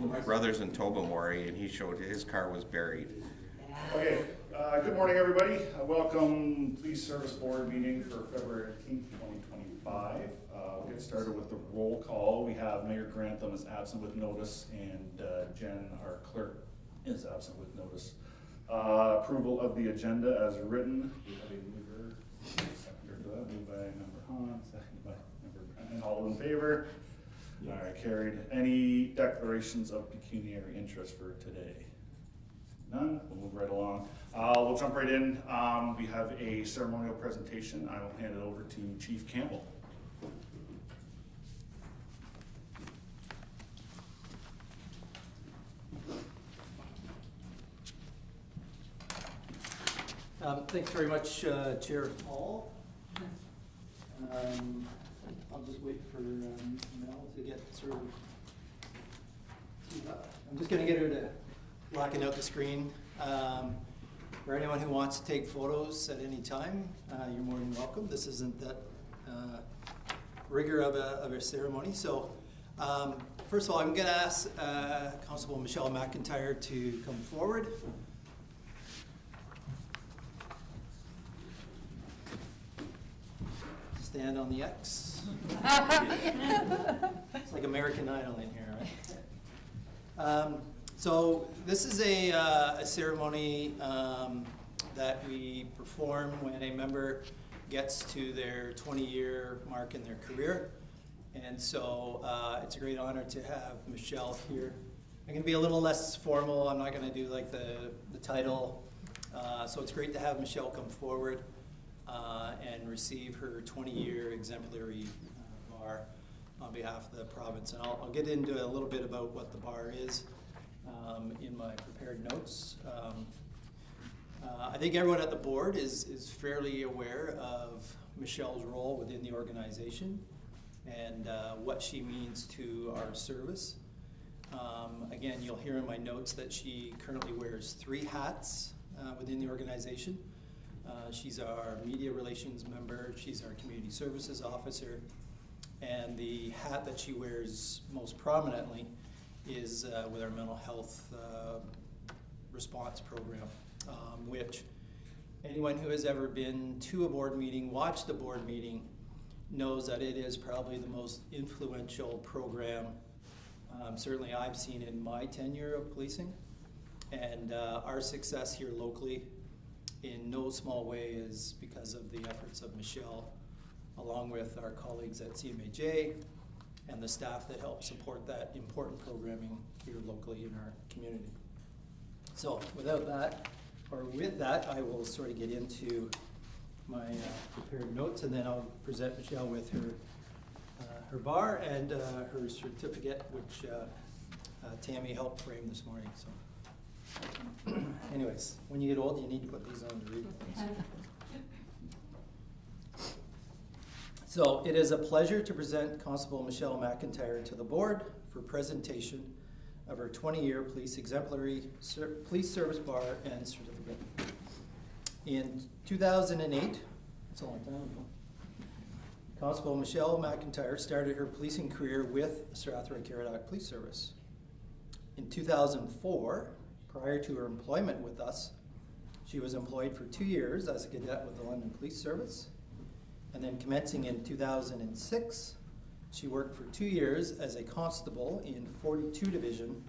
My brother's in Tobermory, and he showed his car was buried. Okay, good morning, everybody. Welcome Police Service Board meeting for February 18th, 2025. We'll get started with the roll call. We have Mayor Grantham is absent with notice, and Jen, our clerk, is absent with notice. Approval of the agenda as written. We have a mover, seconder to that, moved by member Hahn, seconded by member Brennan. All in favor? All right, carried. Any declarations of pecuniary interest for today? None. We'll move right along. We'll jump right in. We have a ceremonial presentation. I will hand it over to Chief Campbell. Thanks very much, Chair Paul. I'll just wait for Mel to get sort of. I'm just going to get her to blacking out the screen. For anyone who wants to take photos at any time, you're more than welcome. This isn't that rigor of a ceremony. So first of all, I'm going to ask Constable Michelle McIntyre to come forward. Stand on the X. It's like American Idol in here, right? So this is a ceremony that we perform when a member gets to their 20-year mark in their career. And so it's a great honor to have Michelle here. I'm going to be a little less formal. I'm not going to do like the title. So it's great to have Michelle come forward and receive her 20-year exemplary bar on behalf of the province. And I'll get into a little bit about what the bar is in my prepared notes. I think everyone at the board is fairly aware of Michelle's role within the organization and what she means to our service. Again, you'll hear in my notes that she currently wears 3 hats within the organization. She's our media relations member, she's our community services officer, and the hat that she wears most prominently is with our mental health response program, which anyone who has ever been to a board meeting, watched a board meeting, knows that it is probably the most influential program certainly I've seen in my tenure of policing. And our success here locally in no small way is because of the efforts of Michelle, along with our colleagues at CMHA and the staff that help support that important programming here locally in our community. So without that, or with that, I will sort of get into my prepared notes, and then I'll present Michelle with her bar and her certificate, which Tammy helped frame this morning. So. Anyways, when you get old, you need to put these on to read things. So it is a pleasure to present Constable Michelle McIntyre to the board for presentation of her 20-year police exemplary police service bar and certificate. In 2008, that's a long time ago, Constable Michelle McIntyre started her policing career with Strathroy-Caradoc Police Service. In 2004, prior to her employment with us, she was employed for 2 years as a cadet with the London Police Service. And then commencing in 2006, she worked for 2 years as a constable in 42 Division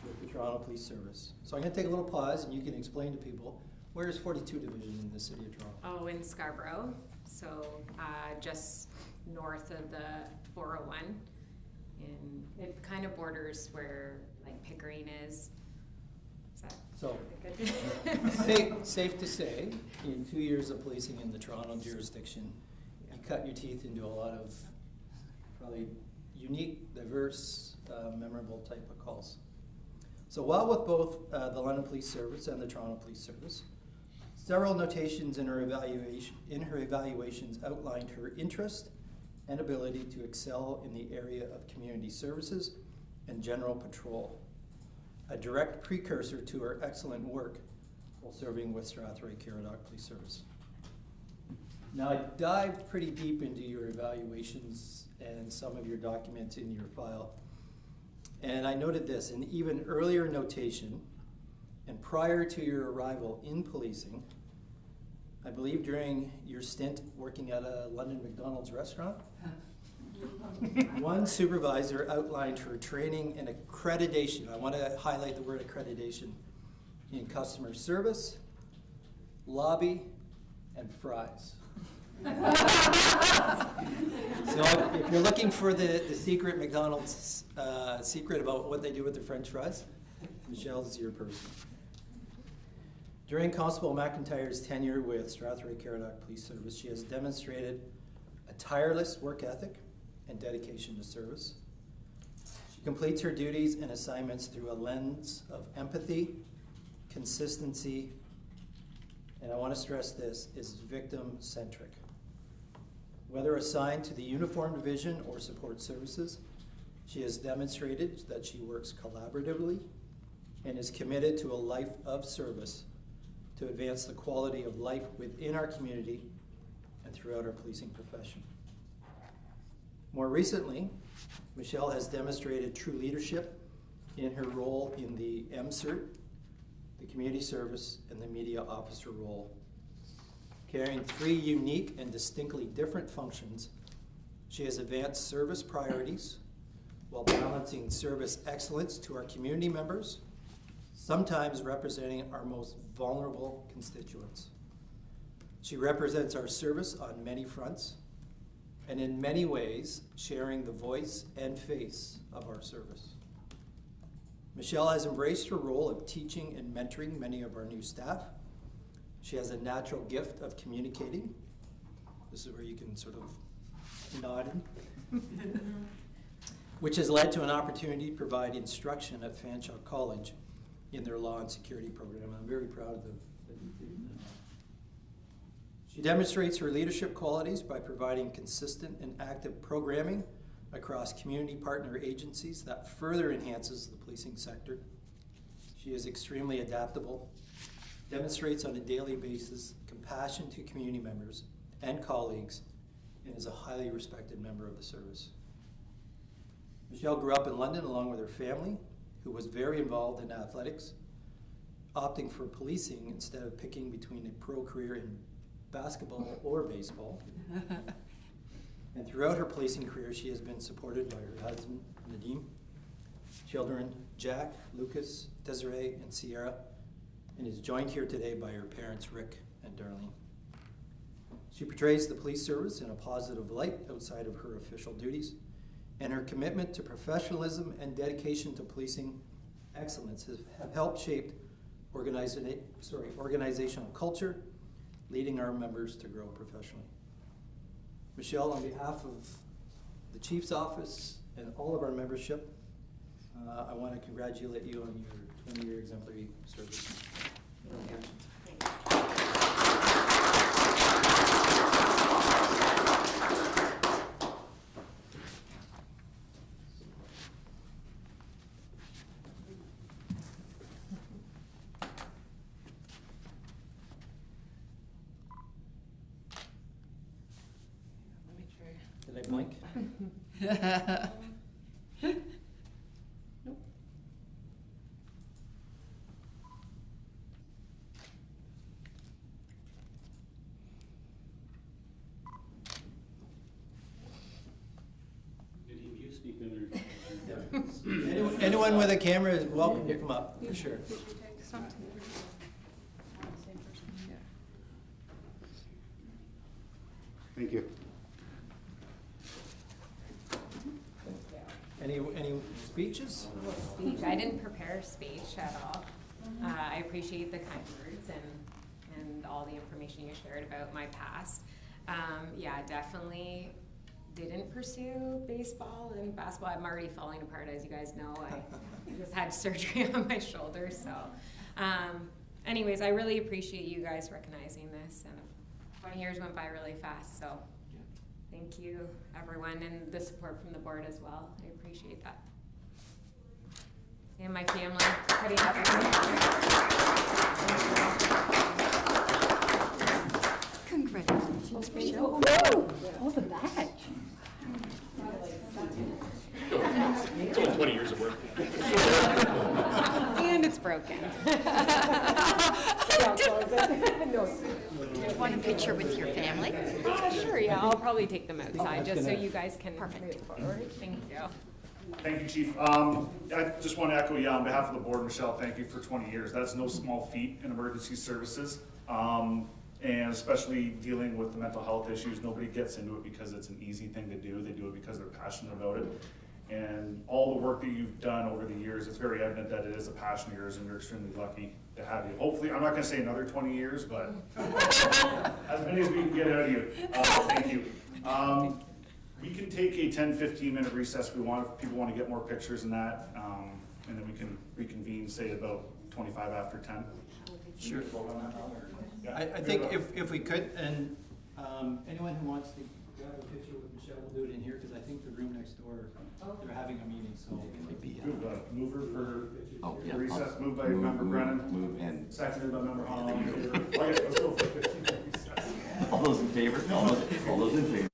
with the Toronto Police Service. So I'm going to take a little pause and you can explain to people, where is 42 Division in the city of Toronto? Oh, in Scarborough. So just north of the 401. And it kind of borders where like Pickering is. So, safe to say, in 2 years of policing in the Toronto jurisdiction, you cut your teeth into a lot of probably unique, diverse, memorable type of calls. So while with both the London Police Service and the Toronto Police Service, several notations in her evaluations outlined her interest and ability to excel in the area of community services and general patrol, a direct precursor to her excellent work while serving with Strathroy-Caradoc Police Service. Now, I dived pretty deep into your evaluations and some of your documents in your file, And I noted this, an even earlier notation, and prior to your arrival in policing, I believe during your stint working at a London McDonald's restaurant, one supervisor outlined her training and accreditation. I want to highlight the word accreditation in customer service, lobby, and fries. So if you're looking for the secret McDonald's secret about what they do with their French fries, Michelle's your person. During Constable McIntyre's tenure with Strathroy-Caradoc Police Service, she has demonstrated a tireless work ethic and dedication to service. She completes her duties and assignments through a lens of empathy, consistency, and I want to stress this, is victim-centric. Whether assigned to the uniformed division or support services, she has demonstrated that she works collaboratively and is committed to a life of service to advance the quality of life within our community and throughout our policing profession. More recently, Michelle has demonstrated true leadership in her role in the MCERT, the community service, and the media officer role. Carrying 3 unique and distinctly different functions, she has advanced service priorities while balancing service excellence to our community members, sometimes representing our most vulnerable constituents. She represents our service on many fronts, and in many ways, sharing the voice and face of our service. Michelle has embraced her role of teaching and mentoring many of our new staff. She has a natural gift of communicating. This is where you can sort of nod. Which has led to an opportunity to provide instruction at Fanshawe College in their law and security program. I'm very proud of them. She demonstrates her leadership qualities by providing consistent and active programming across community partner agencies that further enhances the policing sector. She is extremely adaptable, demonstrates on a daily basis compassion to community members and colleagues, and is a highly respected member of the service. Michelle grew up in London along with her family, who was very involved in athletics, opting for policing instead of picking between a pro career in basketball or baseball. And throughout her policing career, she has been supported by her husband, Nadeem, children, Jack, Lucas, Desiree, and Sierra, and is joined here today by her parents, Rick and Darlene. She portrays the police service in a positive light outside of her official duties, and her commitment to professionalism and dedication to policing excellence have helped shape organizational culture, leading our members to grow professionally. Michelle, on behalf of the Chief's Office and all of our membership, I want to congratulate you on your 20-year exemplary service. Did I blink? Nope. Did you speak in Anyone with a camera is welcome to come up, for sure. Thank you. Any speeches? Speech. I didn't prepare a speech at all. I appreciate the kind words and all the information you shared about my past. Yeah, definitely didn't pursue baseball and basketball. I'm already falling apart, as you guys know. I just had surgery on my shoulder, so. Anyways, I really appreciate you guys recognizing this, and 20 years went by really fast, so. Thank you, everyone, and the support from the board as well. I appreciate that. And my family, pretty happy. Congratulations, Michelle. Oh, the badge. It's only 20 years of work. joking. Want a picture with your family? Sure, yeah, I'll probably take them outside, just so you guys can Perfect. move forward. Thank you. Thank you, Chief. I just want to echo, yeah, on behalf of the board, Michelle, thank you for 20 years. That's no small feat in emergency services. And especially dealing with the mental health issues, nobody gets into it because it's an easy thing to do. They do it because they're passionate about it. And all the work that you've done over the years, it's very evident that it is a passion of yours, and we're extremely lucky to have you. Hopefully, I'm not gonna say another 20 years, but as many as we can get out of you. Thank you. We can take a 10-15 minute recess if we want, if people want to get more pictures and that, and then we can reconvene, say about 25 after 10. Sure. Yeah. I think if we could, and anyone who wants to grab a picture with Michelle, we'll do it in here, because I think the room next door, they're having a meeting, so it might be. Mover for Oh, yeah. recess, moved by member Brennan, Move and seconded by member Hall. All in favor? Okay, let's go for 15 minute recess. all those in favor? All those in favor?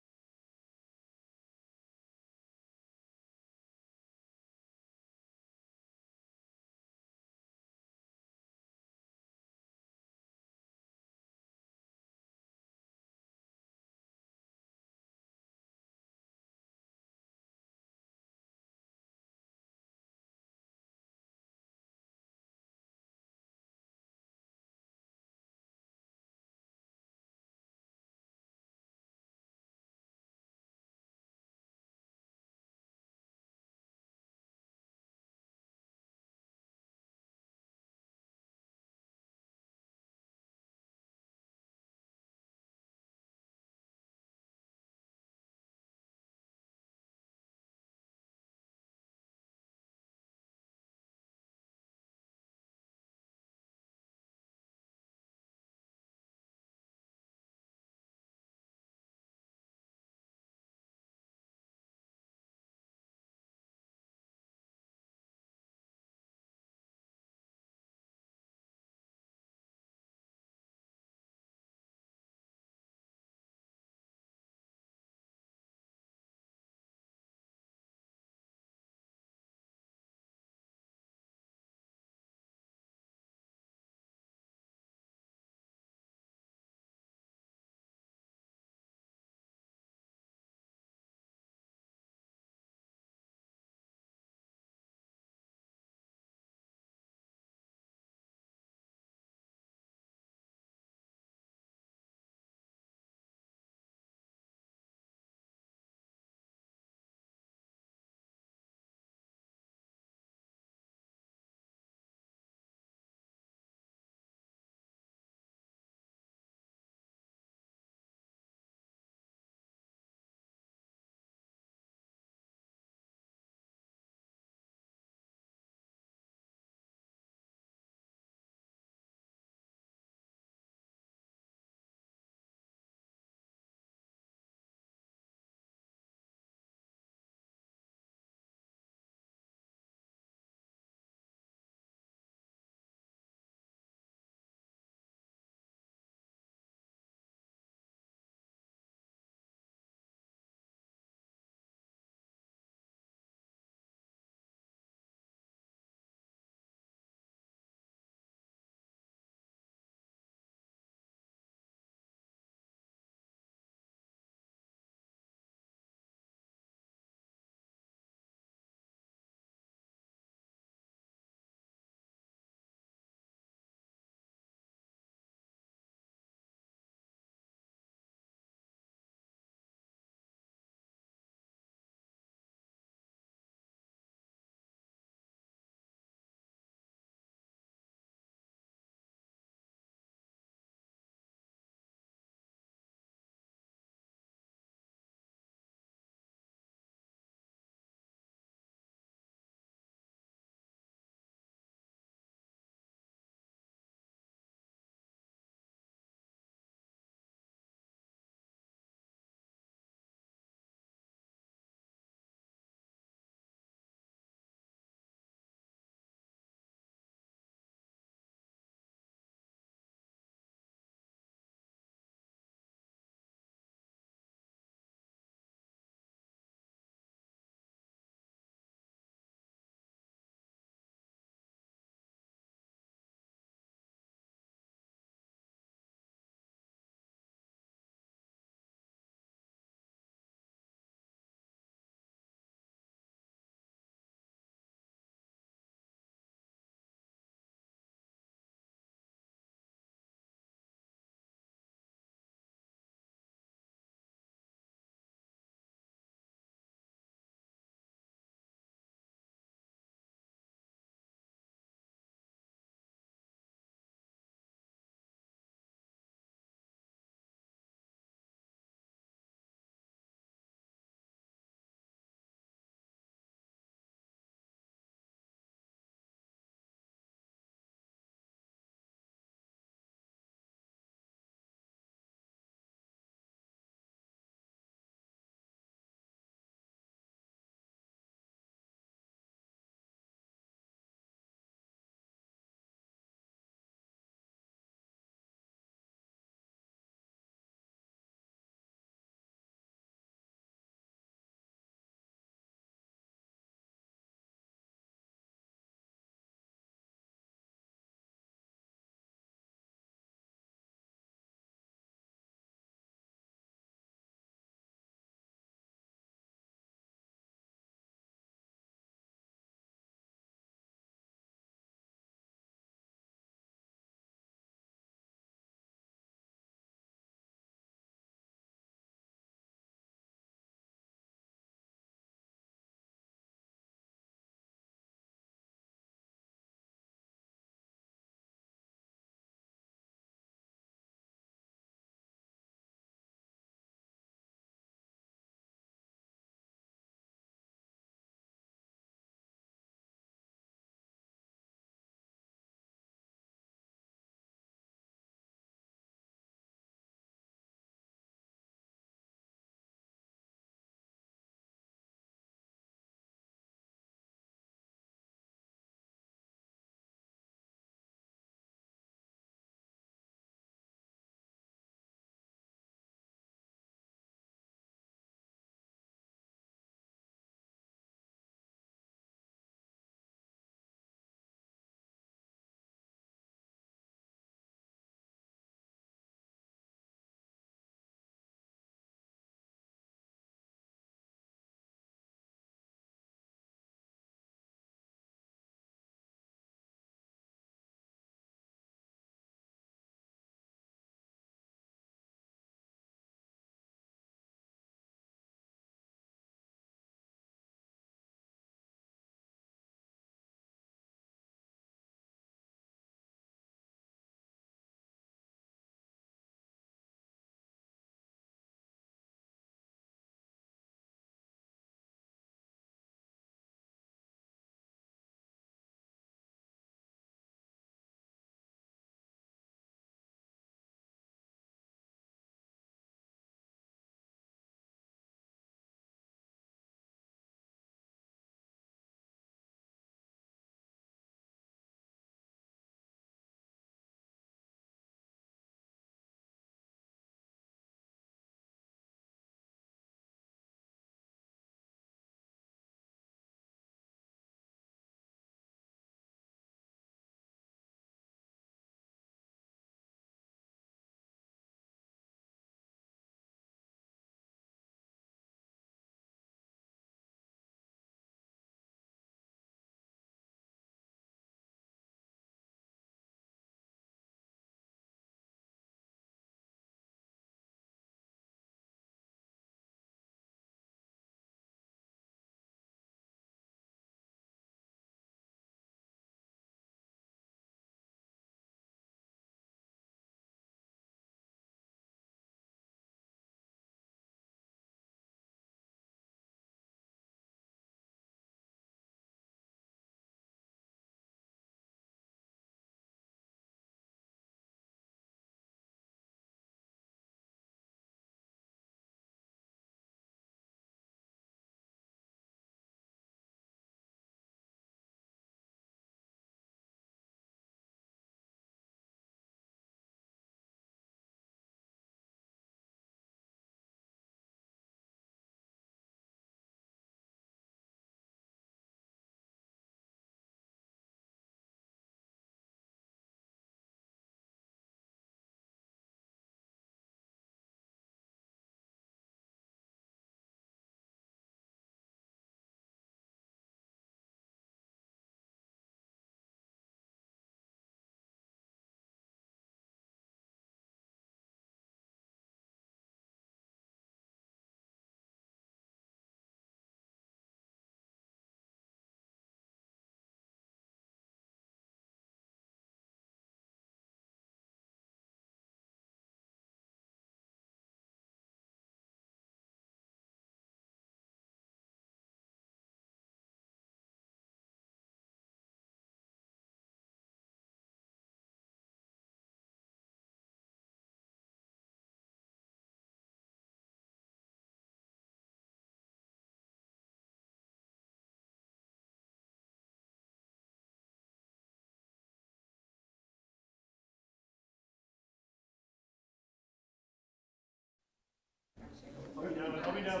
Maybe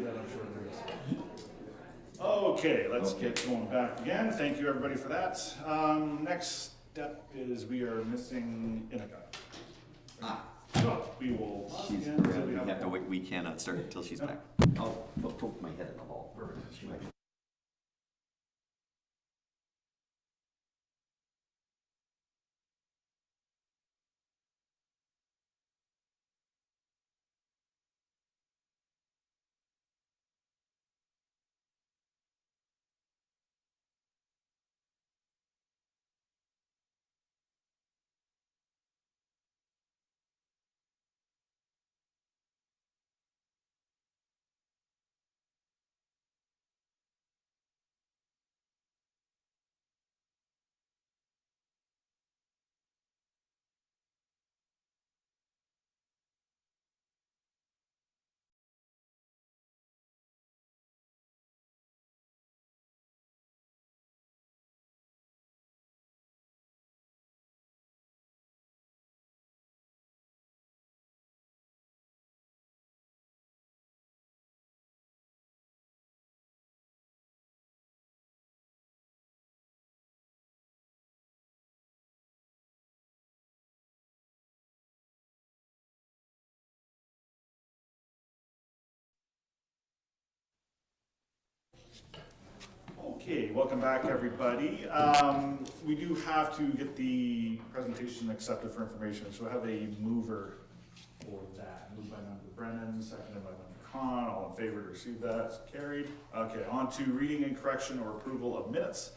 that I'm sure there is. Okay, let's get going back again. Thank you everybody for that. Next step is we are missing Inika. So we will pause She's, again until we we have to wait, we cannot start until she's back. I'll poke my head in the hall. She might be. Okay, welcome back everybody. We do have to get the presentation accepted for information, so I have a mover for that. Moved by member Brennan, seconded by member Khan. All in favor to receive that? It's carried. Okay, on to reading and correction or approval of minutes.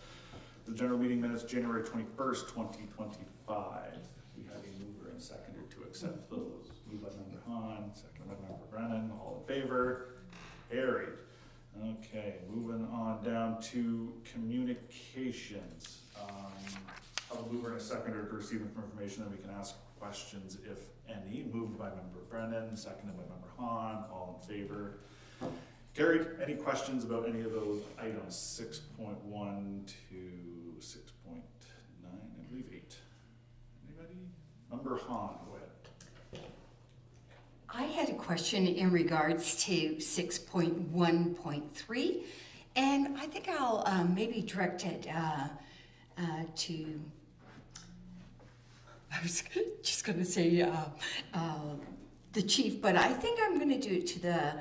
The general meeting minutes, January 21st, 2025. We have a mover and seconder to accept those. Moved by member Khan, seconded by member Brennan. All in favor? Carried. Okay, moving on down to communications. I'll mover and a seconder to receive information that we can ask questions if any. Moved by member Brennan, seconded by member Hahn. All in favor? Carried. Any questions about any of those items? 6.1 to 6.9, I believe 8. Anybody? Member Hahn, go ahead. I had a question in regards to 6.1.3, and I think I'll maybe direct it to, I was just going to say the chief, but I think I'm going to do it to the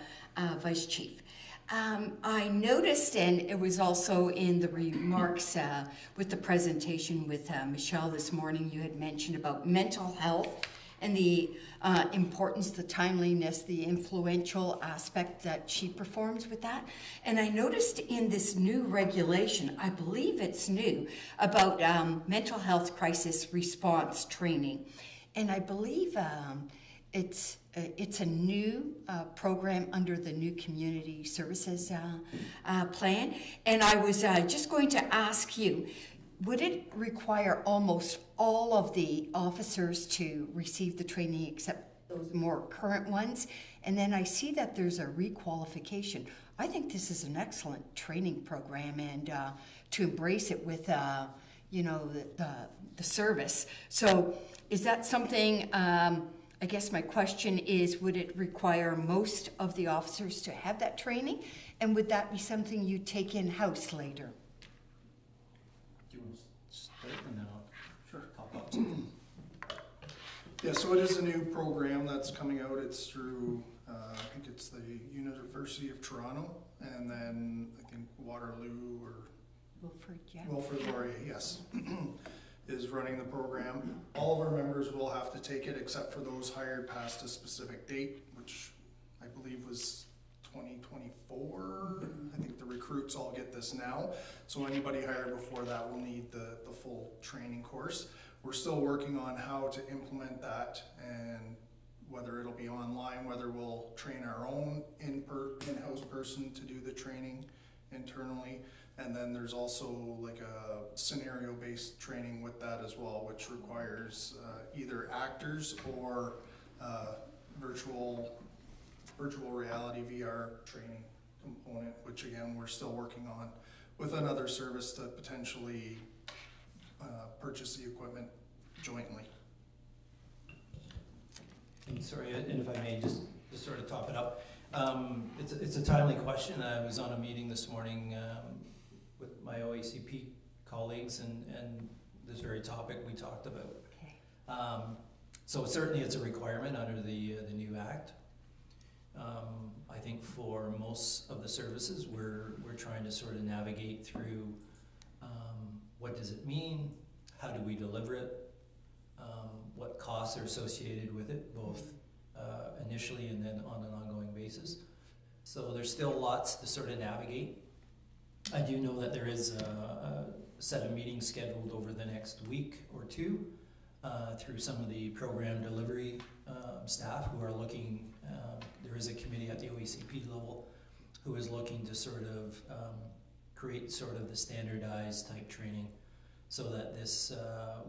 vice chief. I noticed, and it was also in the remarks with the presentation with Michelle this morning, you had mentioned about mental health and the importance, the timeliness, the influential aspect that she performs with that. And I noticed in this new regulation, I believe it's new, about mental health crisis response training. And I believe it's a new program under the new community services plan. And I was just going to ask you, would it require almost all of the officers to receive the training except those more current ones? And then I see that there's a requalification. I think this is an excellent training program, and to embrace it with, you know, the service. So is that something, I guess my question is, would it require most of the officers to have that training? And would that be something you take in-house later? Yeah, so it is a new program that's coming out. It's through, I think it's the University of Toronto, and then I think Waterloo or Wilfrid, yeah. Wilfrid Laurier, yes, is running the program. All of our members will have to take it except for those hired past a specific date, which I believe was 2024. I think the recruits all get this now. So anybody hired before that will need the full training course. We're still working on how to implement that, and whether it'll be online, whether we'll train our own in-house person to do the training internally. And then there's also like a scenario-based training with that as well, which requires either actors or virtual reality VR training component, which again, we're still working on with another service to potentially purchase the equipment jointly. And sorry, and if I may, just to sort of top it up, it's a timely question. I was on a meeting this morning with my OACP colleagues, and this very topic we talked about. Okay. So certainly it's a requirement under the new act. I think for most of the services, we're trying to sort of navigate through what does it mean, how do we deliver it, what costs are associated with it, both initially and then on an ongoing basis. So there's still lots to sort of navigate. I do know that there is a set of meetings scheduled over the next week or two through some of the program delivery staff who are looking. There is a committee at the OECP level who is looking to sort of create sort of the standardized type training so that this,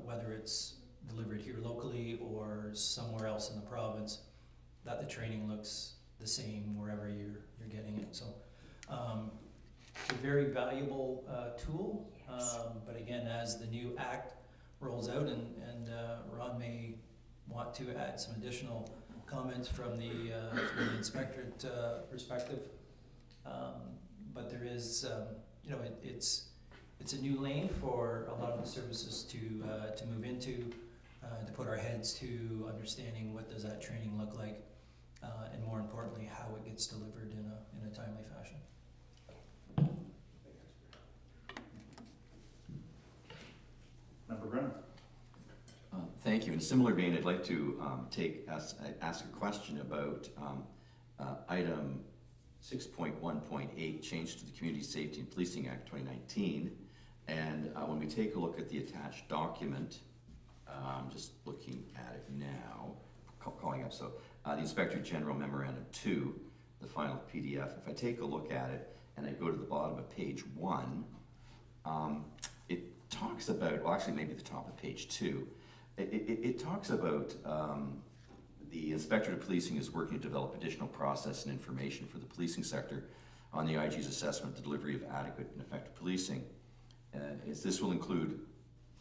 whether it's delivered here locally or somewhere else in the province, that the training looks the same wherever you're getting it. So it's a very valuable tool, but again, as the new act rolls out, and Ron may want to add some additional comments from the inspectorate perspective, but there is, you know, it's a new lane for a lot of the services to move into, to put our heads to understanding what does that training look like, and more importantly, how it gets delivered in a timely fashion. Member Brennan. Thank you. In a similar vein, I'd like to ask a question about item 6.1.8, change to the Community Safety and Policing Act 2019. And when we take a look at the attached document, I'm just looking at it now, calling up, so the Inspector General Memorandum 2, the final PDF. If I take a look at it and I go to the bottom of page 1, it talks about, well, actually maybe the top of page 2, it talks about the Inspector of Policing is working to develop additional process and information for the policing sector on the IG's assessment of the delivery of adequate and effective policing. This will include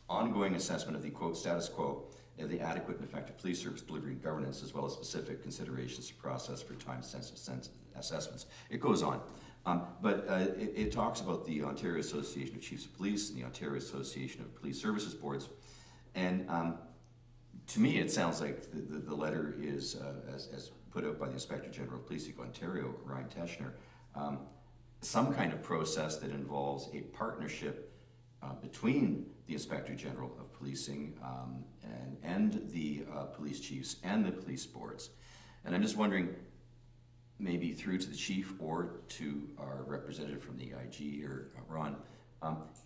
ongoing assessment of the, quote, status quo of the adequate and effective police service delivery and governance, as well as specific considerations to process for time-sensitive assessments. It goes on. But it talks about the Ontario Association of Chiefs of Police and the Ontario Association of Police Services Boards. And to me, it sounds like the letter is, as put out by the Inspector General of Policing of Ontario, Ryan Teschner, some kind of process that involves a partnership between the Inspector General of Policing and the police chiefs and the police boards. And I'm just wondering, maybe through to the chief or to our representative from the IG or Ron,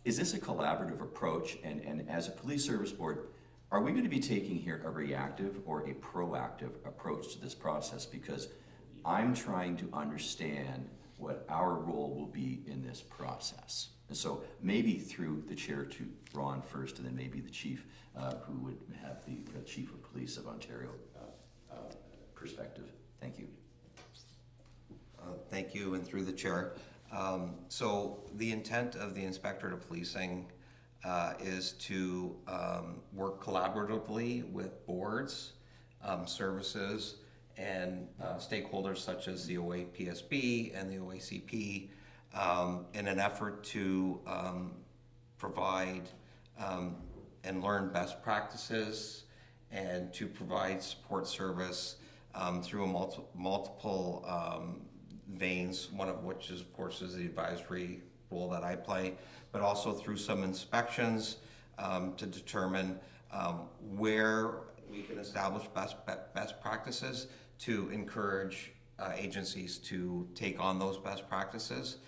is this a collaborative approach? And as a police service board, are we going to be taking here a reactive or a proactive approach to this process? Because I'm trying to understand what our role will be in this process. And so maybe through the chair to Ron first, and then maybe the chief, who would have the Chief of Police of Ontario perspective. Thank you. Thank you, and through the chair. So the intent of the Inspector of Policing is to work collaboratively with boards, services, and stakeholders such as the OAPSB and the OACP in an effort to provide and learn best practices and to provide support service through multiple veins, one of which is, of course, is the advisory role that I play, but also through some inspections to determine where we can establish best practices to encourage agencies to take on those best practices.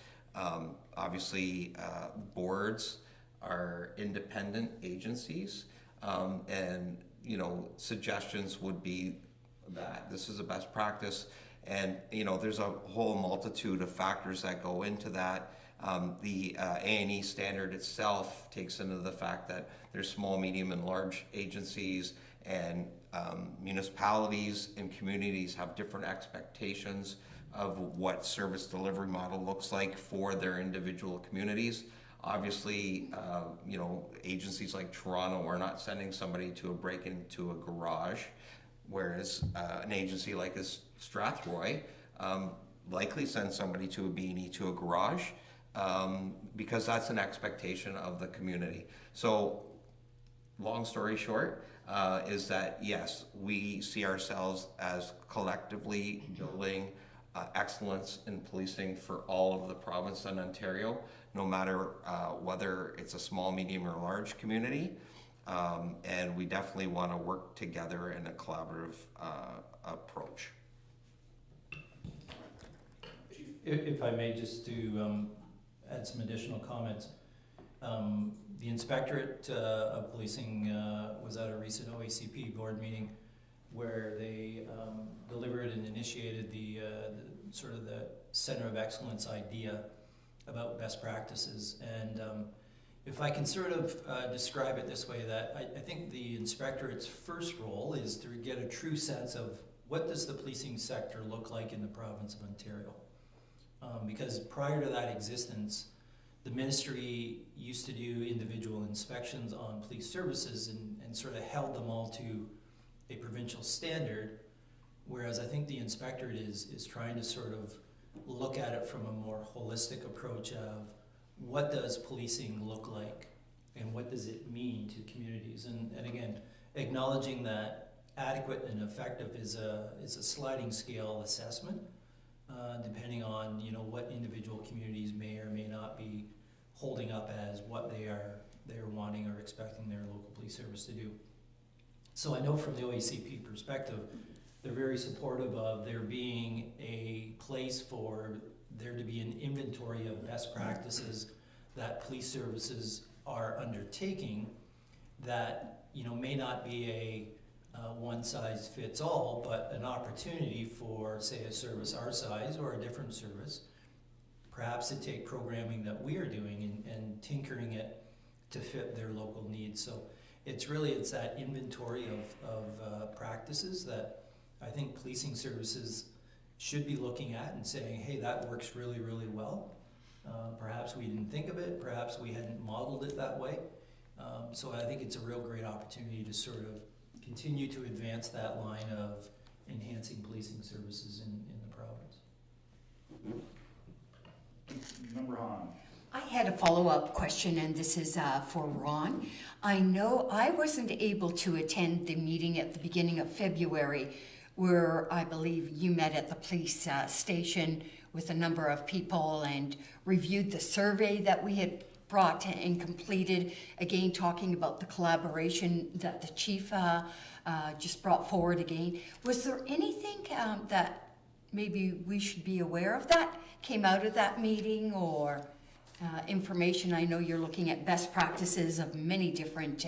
Obviously, boards are independent agencies, and suggestions would be that this is a best practice, and there's a whole multitude of factors that go into that. The A&E standard itself takes into the fact that there's small, medium, and large agencies, and municipalities and communities have different expectations of what service delivery model looks like for their individual communities. Obviously, agencies like Toronto are not sending somebody to break into a garage. whereas an agency like Strathroy likely sends somebody to a B&E to a garage because that's an expectation of the community. So long story short, is that yes, we see ourselves as collectively building excellence in policing for all of the province in Ontario, no matter whether it's a small, medium, or large community. And we definitely want to work together in a collaborative approach. If I may, just to add some additional comments. The Inspectorate of Policing was at a recent OACP board meeting where they delivered and initiated the sort of the Center of Excellence idea about best practices. And if I can sort of describe it this way, that I think the Inspectorate's first role is to get a true sense of what does the policing sector look like in the province of Ontario. Because prior to that existence, the ministry used to do individual inspections on police services and sort of held them all to a provincial standard, whereas I think the Inspectorate is trying to sort of look at it from a more holistic approach of what does policing look like and what does it mean to communities. And again, acknowledging that adequate and effective is a sliding scale assessment, depending on what individual communities may or may not be holding up as what they're wanting or expecting their local police service to do. So I know from the OACP perspective, they're very supportive of there being a place for there to be an inventory of best practices that police services are undertaking that may not be a one size fits all, but an opportunity for, say, a service our size or a different service, perhaps to take programming that we are doing and tinkering it to fit their local needs. So it's that inventory of practices that I think policing services should be looking at and saying, hey, that works really, really well. Perhaps we didn't think of it, perhaps we hadn't modeled it that way. So I think it's a real great opportunity to sort of continue to advance that line of enhancing policing services in the province. Member Hahn. I had a follow-up question, and this is for Ron. I know I wasn't able to attend the meeting at the beginning of February where I believe you met at the police station with a number of people and reviewed the survey that we had brought and completed, again talking about the collaboration that the chief just brought forward again. Was there anything that maybe we should be aware of that came out of that meeting, or information? I know you're looking at best practices of many different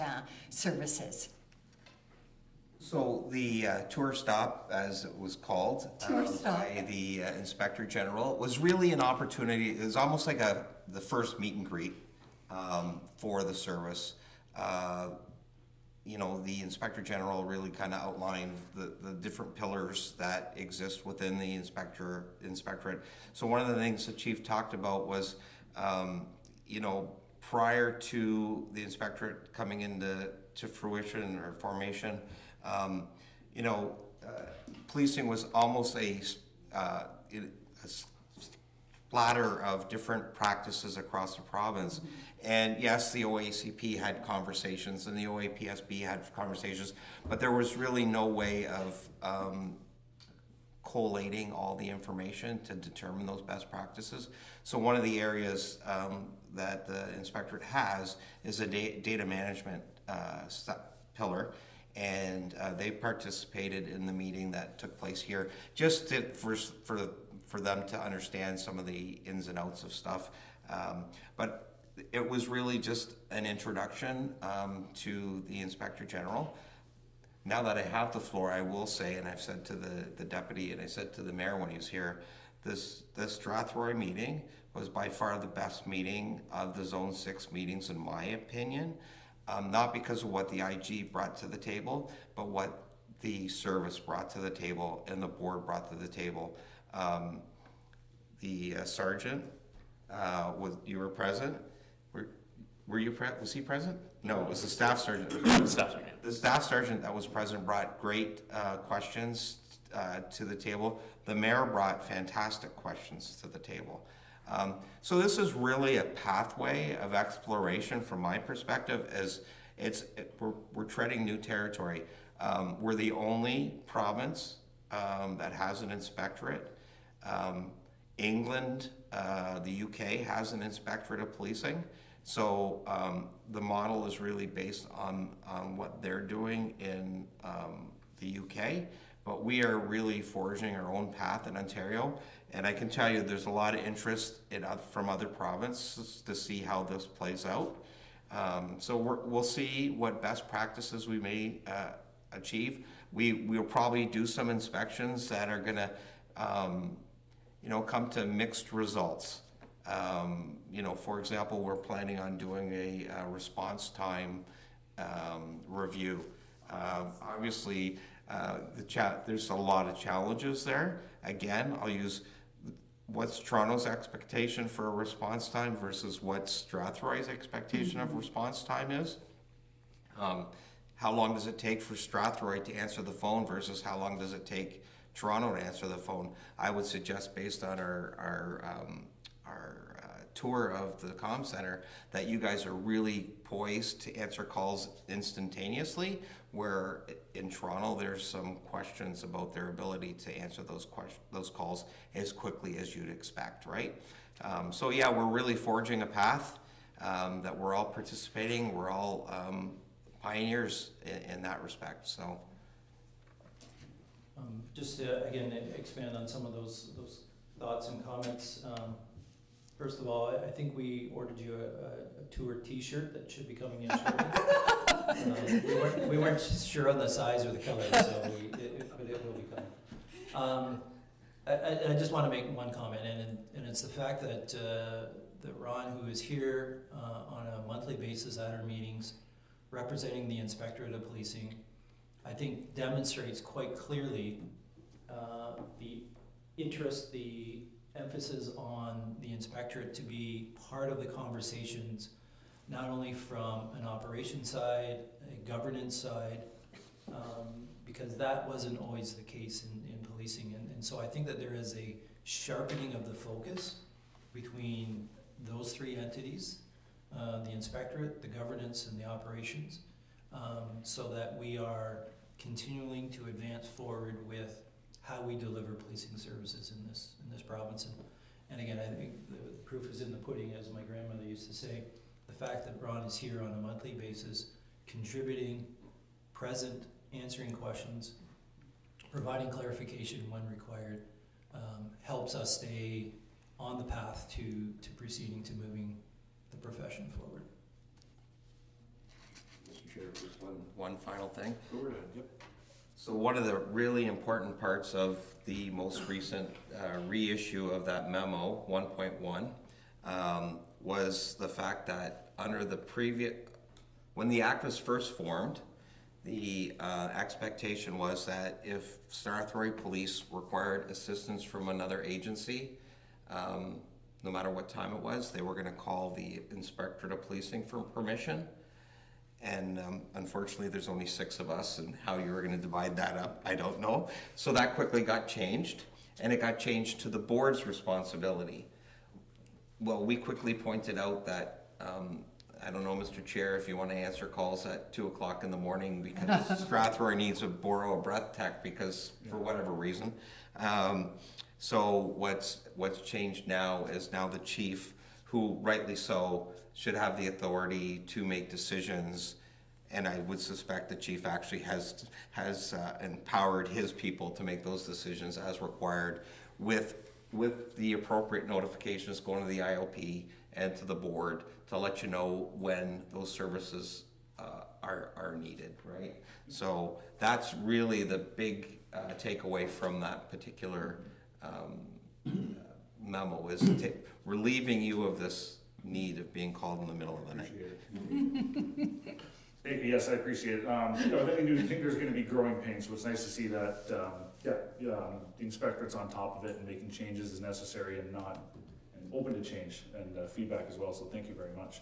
services. So the tour stop, as it was called by the Inspector General, was really an opportunity. It was almost like the first meet and greet for the service. The Inspector General really kind of outlined the different pillars that exist within the Inspectorate. So one of the things the Chief talked about was, prior to the Inspectorate coming into fruition or formation, policing was almost a splatter of different practices across the province. And yes, the OACP had conversations and the OAPSB had conversations, but there was really no way of collating all the information to determine those best practices. So one of the areas that the Inspectorate has is a data management pillar. And they participated in the meeting that took place here, just for them to understand some of the ins and outs of stuff. But it was really just an introduction to the Inspector General. Now that I have the floor, I will say, and I've said to the deputy and I said to the mayor when he was here, this Strathroy meeting was by far the best meeting of the Zone 6 meetings in my opinion. Not because of what the IG brought to the table, but what the service brought to the table and the board brought to the table. The sergeant, you were present. were you was he present? No, it was the staff sergeant. Staff sergeant. The staff sergeant that was present brought great questions to the table. The mayor brought fantastic questions to the table. So this is really a pathway of exploration from my perspective, as we're treading new territory. We're the only province that has an inspectorate. England, the UK has an inspectorate of policing. So the model is really based on what they're doing in the UK, but we are really forging our own path in Ontario. And I can tell you there's a lot of interest from other provinces to see how this plays out. So we'll see what best practices we may achieve. We'll probably do some inspections that are gonna come to mixed results. For example, we're planning on doing a response time review. Obviously, there's a lot of challenges there. Again, I'll use what's Toronto's expectation for a response time versus what Strathroy's expectation of response time is. How long does it take for Strathroy to answer the phone versus how long does it take Toronto to answer the phone? I would suggest, based on our tour of the comm center, that you guys are really poised to answer calls instantaneously, where in Toronto there's some questions about their ability to answer those calls as quickly as you'd expect, right? So yeah, we're really forging a path that we're all participating. We're all pioneers in that respect. So just to again expand on some of those thoughts and comments. First of all, I think we ordered you a tour T-shirt that should be coming in shortly. We weren't sure on the size or the color, so but it will be coming. I just want to make one comment, and it's the fact that Ron, who is here on a monthly basis at our meetings, representing the Inspectorate of Policing, I think demonstrates quite clearly the interest, the emphasis on the inspectorate to be part of the conversations, not only from an operations side, a governance side, because that wasn't always the case in policing. And so I think that there is a sharpening of the focus between those three entities, the inspectorate, the governance, and the operations, so that we are continuing to advance forward with how we deliver policing services in this province. And again, I think the proof is in the pudding, as my grandmother used to say. The fact that Ron is here on a monthly basis, contributing, present, answering questions, providing clarification when required, helps us stay on the path to proceeding to moving the profession forward. Mr. Chair, just one final thing. Go right ahead, yep. So one of the really important parts of the most recent reissue of that memo, 1.1, was the fact that under the when the Act was first formed, the expectation was that if Strathroy Police required assistance from another agency, no matter what time it was, they were going to call the Inspectorate of Policing for permission. And unfortunately, there's only 6 of us, and how you were going to divide that up, I don't know. So that quickly got changed, and it got changed to the board's responsibility. Well, we quickly pointed out that, I don't know, Mr. Chair, if you want to answer calls at 2 o'clock in the morning because Strathroy needs to borrow a breath tech because for whatever reason. So what's changed now is now the chief, who rightly so should have the authority to make decisions, and I would suspect the chief actually has empowered his people to make those decisions as required, with the appropriate notifications going to the IOP and to the board to let you know when those services are needed, right? So that's really the big takeaway from that particular memo, is relieving you of this need of being called in the middle of the night. Yes, I appreciate it. I think there's going to be growing pains, so it's nice to see that the inspectorate's on top of it and making changes as necessary and open to change and feedback as well. So thank you very much.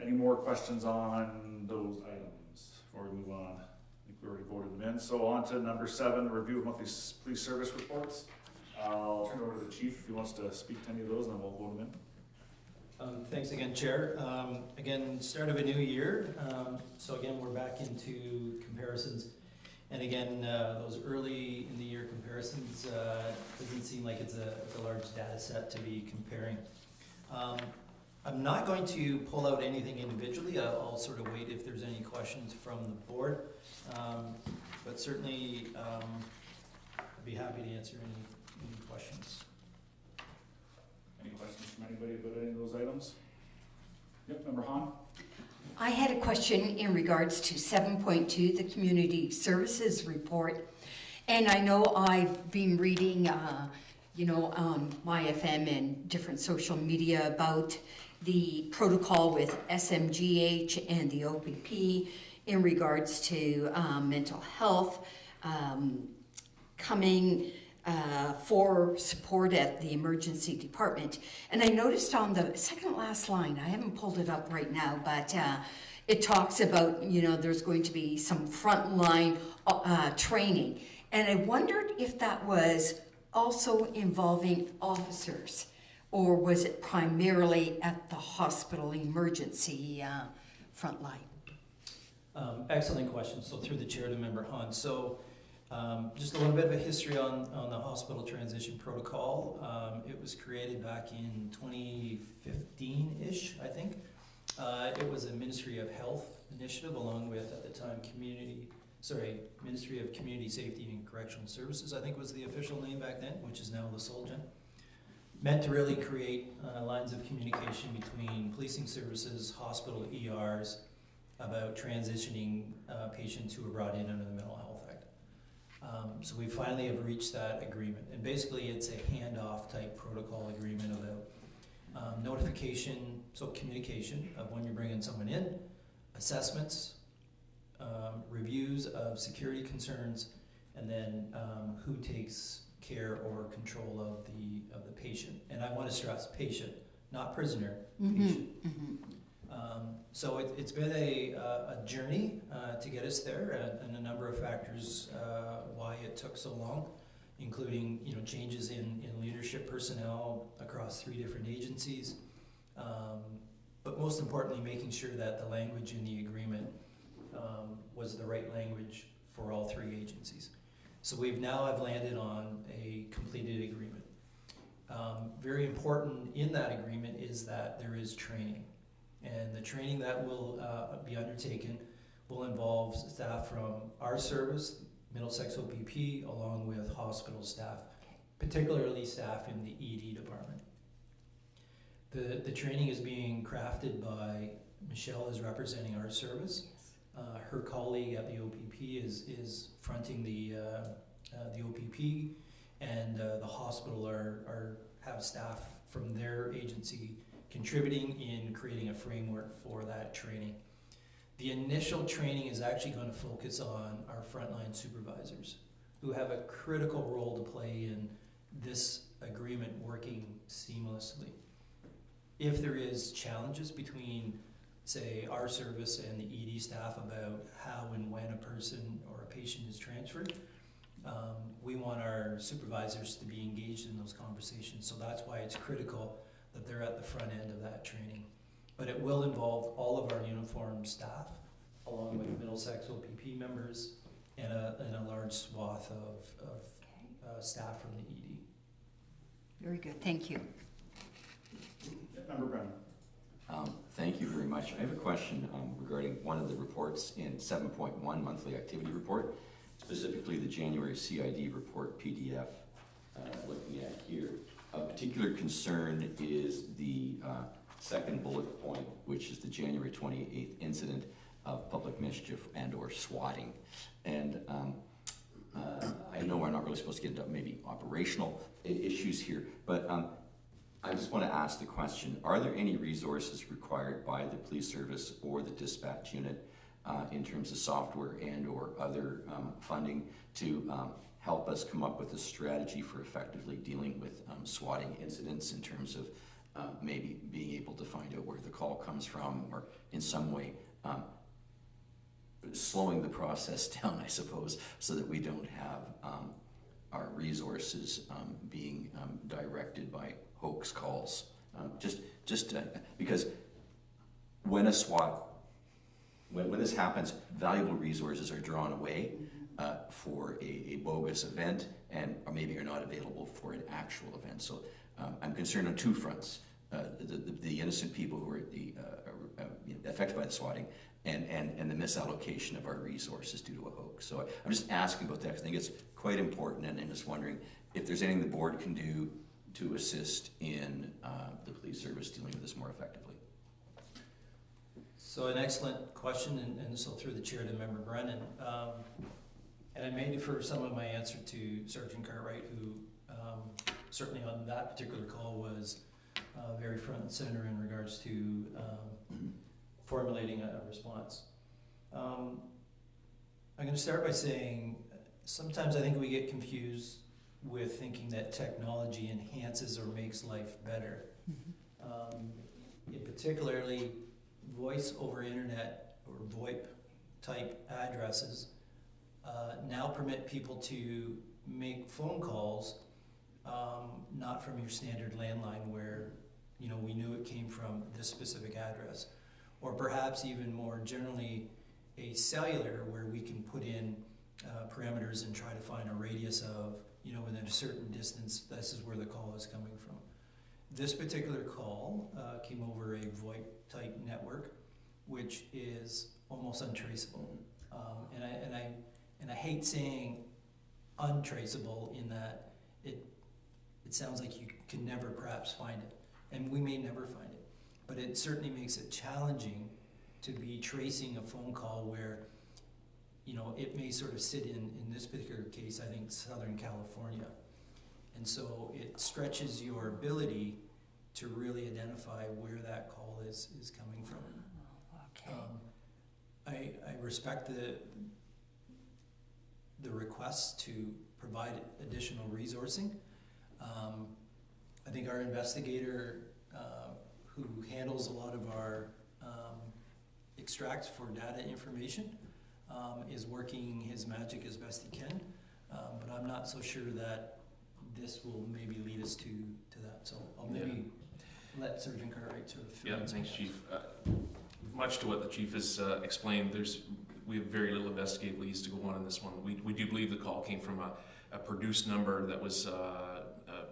Any more questions on those items before we move on? I think we already voted them in. So on to number 7, review of monthly police service reports. I'll turn it over to the chief if he wants to speak to any of those, and then we'll vote them in. Thanks again, Chair. Again, start of a new year. So again, we're back into comparisons. And again, those early in the year comparisons doesn't seem like it's a large data set to be comparing. I'm not going to pull out anything individually. I'll sort of wait if there's any questions from the board. But certainly, I'd be happy to answer any questions. Any questions from anybody about any of those items? Yep, Member Hahn. I had a question in regards to 7.2, the Community Services Report. And I know I've been reading, on MyFM and different social media about the protocol with SMGH and the OPP in regards to mental health coming for support at the emergency department. And I noticed on the second last line, I haven't pulled it up right now, but it talks about, there's going to be some frontline training. And I wondered if that was also involving officers, or was it primarily at the hospital emergency front line? Excellent question. So through the chair to Member Hahn. So just a little bit of a history on the hospital transition protocol. It was created back in 2015-ish, I think. It was a Ministry of Health initiative along with, at the time, Ministry of Community Safety and Correctional Services, I think was the official name back then, which is now the SOLGEN. Meant to really create lines of communication between policing services, hospital ERs, about transitioning patients who were brought in under the Mental Health Act. So we finally have reached that agreement. And basically it's a handoff type protocol agreement about notification, so communication of when you're bringing someone in, assessments, reviews of security concerns, and then who takes care or control of the patient. And I want to stress patient, not prisoner, patient. So it's been a journey to get us there, and a number of factors why it took so long, including changes in leadership personnel across 3 different agencies, but most importantly making sure that the language in the agreement was the right language for all 3 agencies. So we've now have landed on a completed agreement. Very important in that agreement is that there is training. And the training that will be undertaken will involve staff from our service, Middlesex OPP, along with hospital staff, particularly staff in the ED department. The training is being crafted by Michelle, is representing our service. Her colleague at the OPP is fronting the OPP, and the hospital have staff from their agency contributing in creating a framework for that training. The initial training is actually going to focus on our frontline supervisors, who have a critical role to play in this agreement working seamlessly. If there is challenges between, say, our service and the ED staff about how and when a person or a patient is transferred, we want our supervisors to be engaged in those conversations. So that's why it's critical that they're at the front end of that training. But it will involve all of our uniformed staff, along with Middlesex OPP members, and a large swath of staff from the ED. Very good, thank you. Member Brennan. Thank you very much. I have a question regarding one of the reports in 7.1 monthly activity report, specifically the January CID report PDF. Looking at here, a particular concern is the second bullet point, which is the January 28th incident of public mischief and or swatting. And I know we're not really supposed to get into maybe operational issues here, but I just want to ask the question, are there any resources required by the police service or the dispatch unit in terms of software and or other funding to help us come up with a strategy for effectively dealing with swatting incidents in terms of maybe being able to find out where the call comes from, or in some way slowing the process down, I suppose, so that we don't have our resources being directed by hoax calls. Because when a SWAT, when this happens, valuable resources are drawn away for a bogus event, or maybe are not available for an actual event. So I'm concerned on two fronts: the innocent people who are affected by the swatting, and the misallocation of our resources due to a hoax. So I'm just asking about that, because I think it's quite important, and just wondering if there's anything the board can do to assist in the police service dealing with this more effectively. So an excellent question, and this will through the chair to Member Brennan. And I may defer some of my answer to Sergeant Cartwright, who certainly on that particular call was very front and center in regards to formulating a response. I'm going to start by saying sometimes I think we get confused with thinking that technology enhances or makes life better. In particularly, voice over internet or VoIP type addresses now permit people to make phone calls not from your standard landline where we knew it came from this specific address, or perhaps even more generally a cellular where we can put in parameters and try to find a radius of within a certain distance, this is where the call is coming from. This particular call came over a VoIP type network, which is almost untraceable. And I hate saying untraceable in that it sounds like you can never perhaps find it, and we may never find it, but it certainly makes it challenging to be tracing a phone call where it may sort of sit in this particular case, I think Southern California, and so it stretches your ability to really identify where that call is coming from. Okay. I respect the request to provide additional resourcing. I think our investigator who handles a lot of our extracts for data information is working his magic as best he can, but I'm not so sure that this will maybe lead us to that. So I'll maybe let Sergeant Cartwright sort of fill in. Thanks, Chief. Much to what the Chief has explained, we have very little investigative leads to go on in this one. We do believe the call came from a produced number that was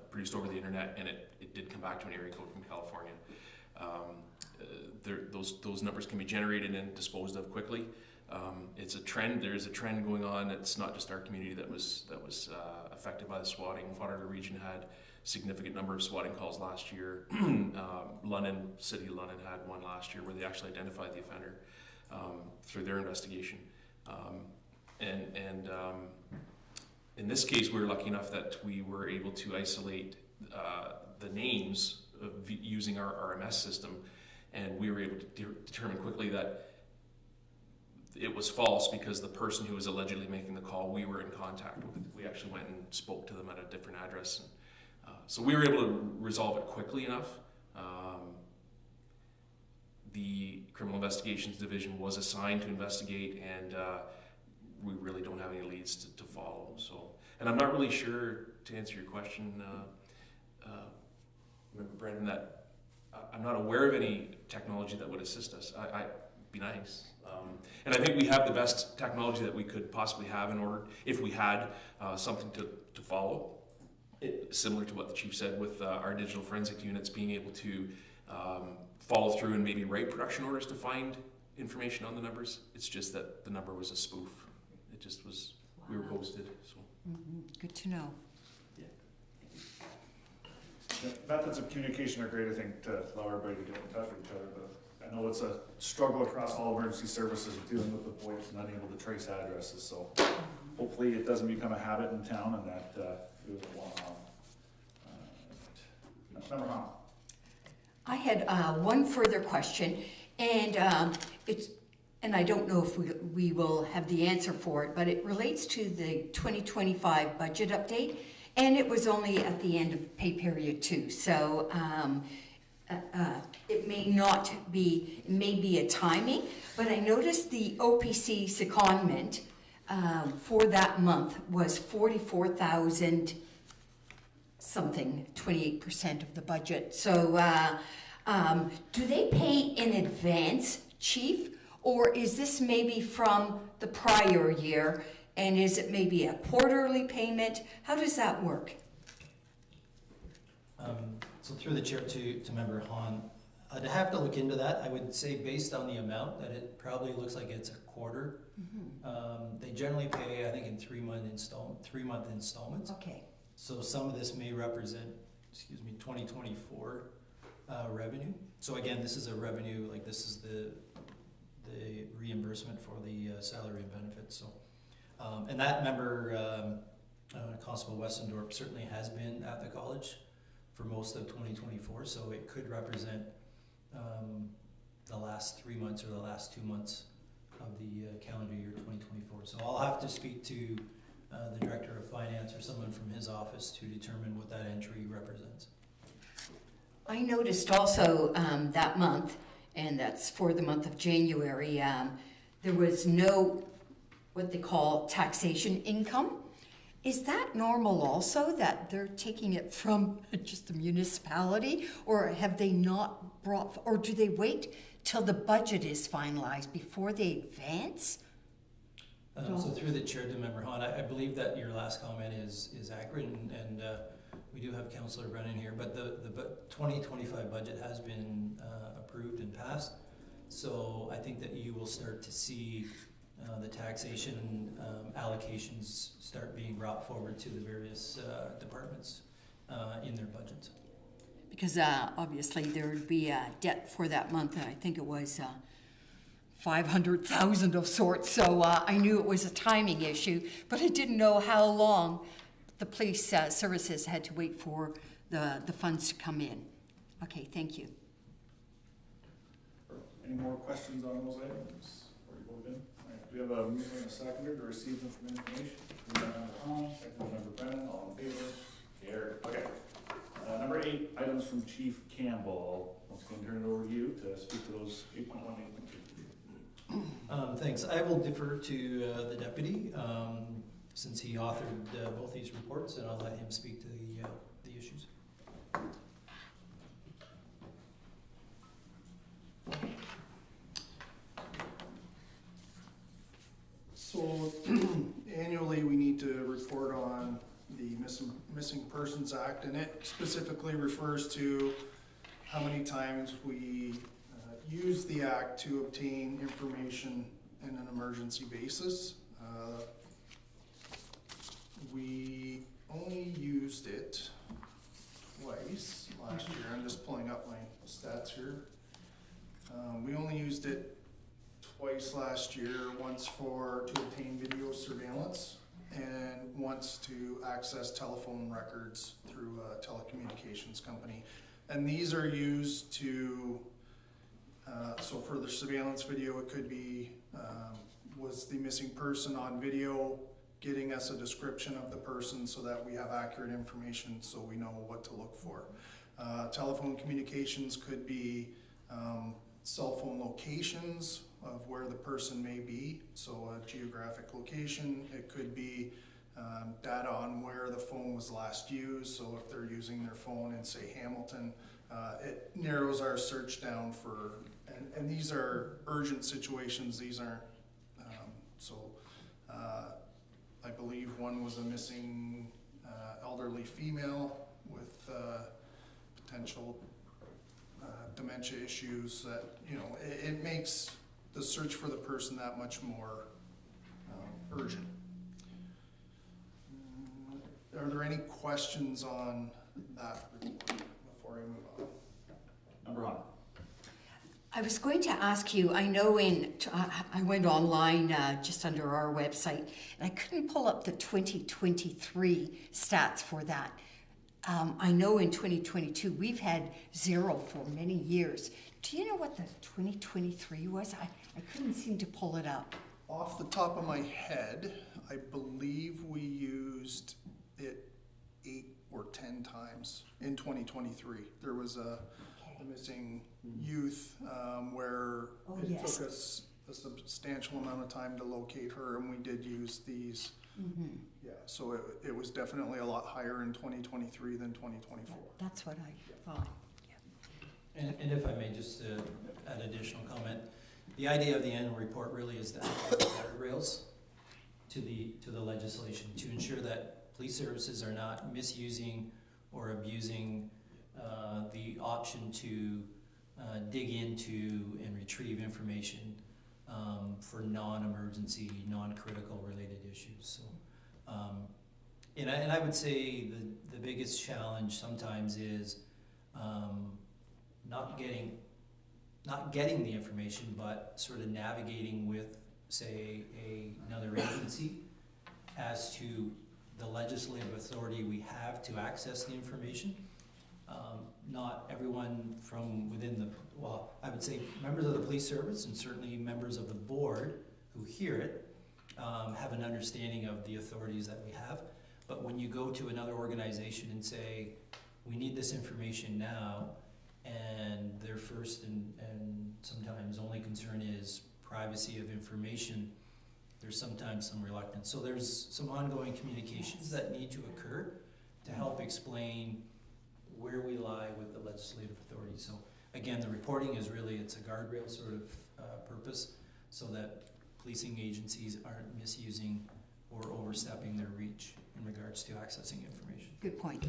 produced over the internet, and it did come back to an area code from California. Those numbers can be generated and disposed of quickly. It's a trend. There is a trend going on. It's not just our community that was affected by the swatting. Waterloo region had significant number of swatting calls last year. City of London had one last year where they actually identified the offender through their investigation. In this case, we were lucky enough that we were able to isolate the names using our RMS system, and we were able to determine quickly that it was false because the person who was allegedly making the call, we were in contact with. We actually went and spoke to them at a different address. So we were able to resolve it quickly enough. The Criminal Investigations Division was assigned to investigate, and we really don't have any leads to follow. So, and I'm not really sure, to answer your question, Member Brendan, that I'm not aware of any technology that would assist us. I'd be nice. And I think we have the best technology that we could possibly have in order, if we had something to follow. Similar to what the Chief said with our digital forensic units being able to follow through and maybe write production orders to find information on the numbers. It's just that the number was a spoof. It just was, we were ghosted. So. Good to know. Methods of communication are great, I think, to allow everybody to get in touch with each other, but I know it's a struggle across all emergency services dealing with the voice and unable to trace addresses, so hopefully it doesn't become a habit in town and that it was a one-off. Member Hahn. I had one further question, and I don't know if we will have the answer for it, but it relates to the 2025 budget update, and it was only at the end of pay period 2. So it may not be, it may be a timing, but I noticed the OPC secondment for that month was 44,000 something, 28% of the budget. So do they pay in advance, Chief, or is this maybe from the prior year, and is it maybe a quarterly payment? How does that work? So through the chair to Member Hahn, I'd have to look into that. I would say based on the amount that it probably looks like it's a quarter. They generally pay, I think, in 3-month installments. Okay. So some of this may represent, 2024 revenue. So again, this is a revenue, like this is the reimbursement for the salary and benefits. So, and that member, Constable Westendorp, certainly has been at the college for most of 2024, so it could represent the last 3 months or the last 2 months of the calendar year 2024. So I'll have to speak to the Director of Finance or someone from his office to determine what that entry represents. I noticed also that month, and that's for the month of January, there was no what they call taxation income. Is that normal also, that they're taking it from just the municipality, or have they not brought, or do they wait till the budget is finalized before they advance? So through the chair to Member Hahn, I believe that your last comment is accurate, and we do have Councillor Brennan here, but the 2025 budget has been approved and passed. So I think that you will start to see the taxation allocations start being brought forward to the various departments in their budgets. Because obviously there would be a debt for that month, I think it was 500,000 of sorts, so I knew it was a timing issue, but I didn't know how long the police services had to wait for the funds to come in. Okay, thank you. Any more questions on those items before you vote in? All right, do we have a mover and a seconder to receive them from information? Member Hahn, second by Member Brennan, all in favor? Carried. Okay. Number 8, items from Chief Campbell. Once again, turn it over to you to speak to those 8.1, 8.2. Thanks. I will defer to the deputy since he authored both these reports, and I'll let him speak to the issues. So annually, we need to report on the Missing Persons Act, and it specifically refers to how many times we use the act to obtain information in an emergency basis. We only used it twice last year. I'm just pulling up my stats here. We only used it twice last year, once to obtain video surveillance and once to access telephone records through a telecommunications company. And these are used to, so for the surveillance video, it could be, was the missing person on video getting us a description of the person so that we have accurate information so we know what to look for. Telephone communications could be cell phone locations of where the person may be, so a geographic location. It could be data on where the phone was last used, so if they're using their phone in, say, Hamilton, it narrows our search down for, and these are urgent situations, these aren't, I believe one was a missing elderly female with potential dementia issues that, you know, it makes the search for the person that much more urgent. Are there any questions on that report before I move on? Member Hahn. I was going to ask you, I know I went online just under our website, and I couldn't pull up the 2023 stats for that. I know in 2022, we've had 0 for many years. Do you know what the 2023 was? I couldn't seem to pull it up. Off the top of my head, I believe we used it 8 or 10 times in 2023. There was a the missing youth, where Oh, it yes. took us a substantial amount of time to locate her, and we did use these. Mhm. Yeah, so it was definitely a lot higher in 2023 than 2024. That's what I thought. And if I may just add additional comment, the idea of the annual report really is to add guardrails to the legislation to ensure that police services are not misusing or abusing the option to dig into and retrieve information for non-emergency, non-critical related issues. So, and I would say the biggest challenge sometimes is not getting the information, but sort of navigating with, say, another agency as to the legislative authority we have to access the information. Not everyone from within the, well, I would say members of the police service and certainly members of the board who hear it have an understanding of the authorities that we have. But when you go to another organization and say, we need this information now, and their first and sometimes only concern is privacy of information, there's sometimes some reluctance. So there's some ongoing communications that need to occur to help explain where we lie with the legislative authority. So again, the reporting is really, it's a guardrail sort of purpose so that policing agencies aren't misusing or overstepping their reach in regards to accessing information. Good point.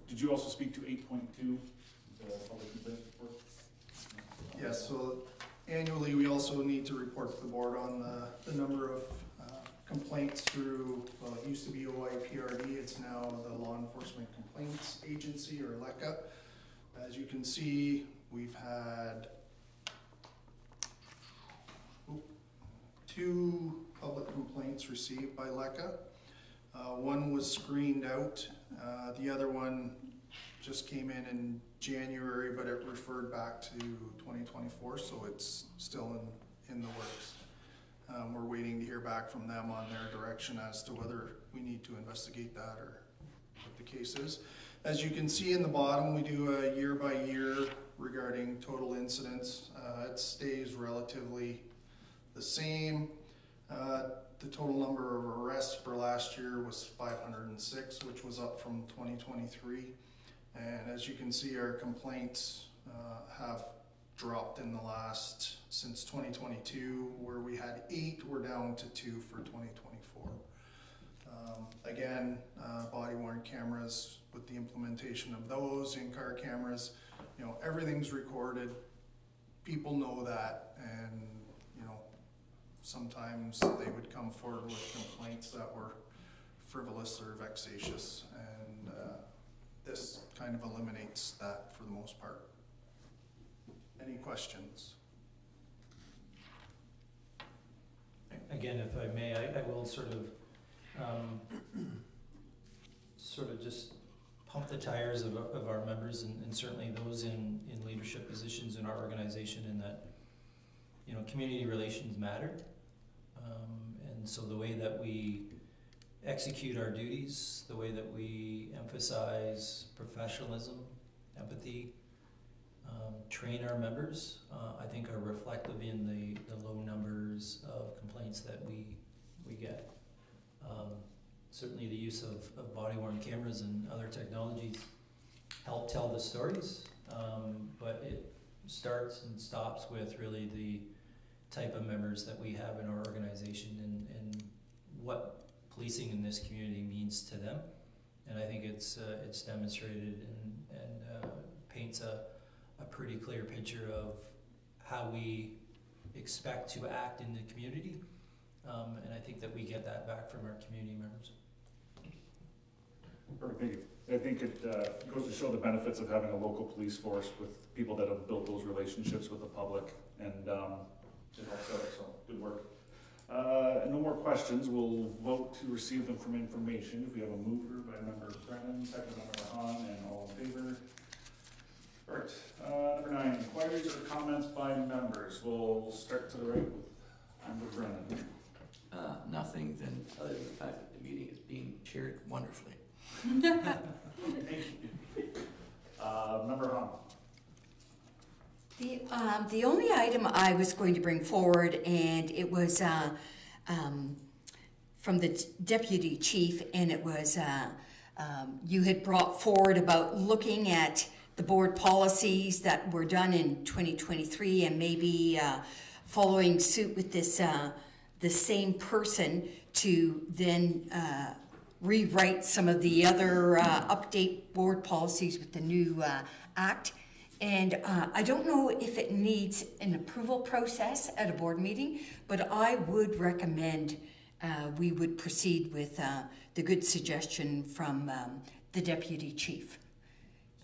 Did you also speak to 8.2, the public complaints report? Yes, so annually, we also need to report to the board on the number of complaints through, well, it used to be OIPRD, it's now the Law Enforcement Complaints Agency, or LECA. As you can see, we've had 2 public complaints received by LECA. One was screened out, the other one just came in January, but it referred back to 2024, so it's still in the works. We're waiting to hear back from them on their direction as to whether we need to investigate that or what the case is. As you can see in the bottom, we do a year by year regarding total incidents. It stays relatively the same. The total number of arrests for last year was 506, which was up from 2023. And as you can see, our complaints have dropped in the last, since 2022, where we had 8, we're down to 2 for 2024. Again, body-worn cameras, with the implementation of those, in-car cameras, you know, everything's recorded. People know that, and you know, sometimes they would come forward with complaints that were frivolous or vexatious, and this kind of eliminates that for the most part. Any questions? Again, if I may, I will sort of just pump the tires of our members and certainly those in leadership positions in our organization, in that, you know, community relations matter. And so the way that we execute our duties, the way that we emphasize professionalism, empathy, train our members, I think are reflective in the low numbers of complaints that we get. Certainly the use of body-worn cameras and other technologies help tell the stories, but it starts and stops with really the type of members that we have in our organization and what policing in this community means to them. And I think it's demonstrated and paints a pretty clear picture of how we expect to act in the community. And I think that we get that back from our community members. Perfect, thank you. I think it goes to show the benefits of having a local police force with people that have built those relationships with the public, and it helps out, so good work. No more questions. We'll vote to receive them from information. If we have a mover by member Brennan, second by member Hahn, and all in favor. All right, number 9, inquiries or comments by members. We'll start to the right with member Brennan. Nothing other than the fact that the meeting is being chaired wonderfully. The only item I was going to bring forward, and it was from the deputy chief, and it was you had brought forward about looking at the board policies that were done in 2023 and maybe following suit with this the same person to then rewrite some of the other update board policies with the new act. And I don't know if it needs an approval process at a board meeting, but I would recommend we would proceed with the good suggestion from the deputy chief.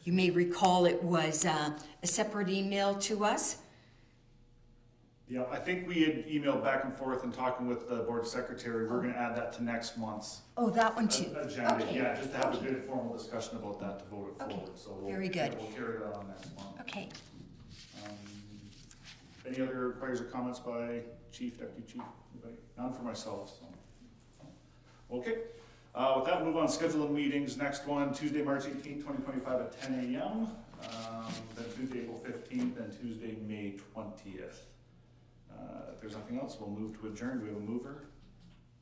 You may recall it was a separate email to us. Yeah, I think we had emailed back and forth and talking with the board secretary. We're gonna add that to next month's Oh, that one too. agenda. Okay. Yeah, just to have a good formal discussion about that to vote it Okay. forward. So Very good. Yeah, we'll carry that on next month. Okay. Any other inquiries or comments by chief, deputy chief? Anybody? None for myself, so. Okay. With that, move on, schedule of meetings. Next one, Tuesday, March 18th, 2025 at 10 a.m. Then Tuesday, April 15th, and Tuesday, May 20th. If there's nothing else, we'll move to adjourn. Do we have a mover?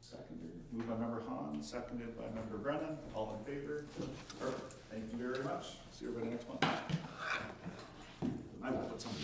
Seconder. Moved by member Hahn, seconded by member Brennan. All in favor? Perfect. Thank you very much. See everybody next month. I will put something.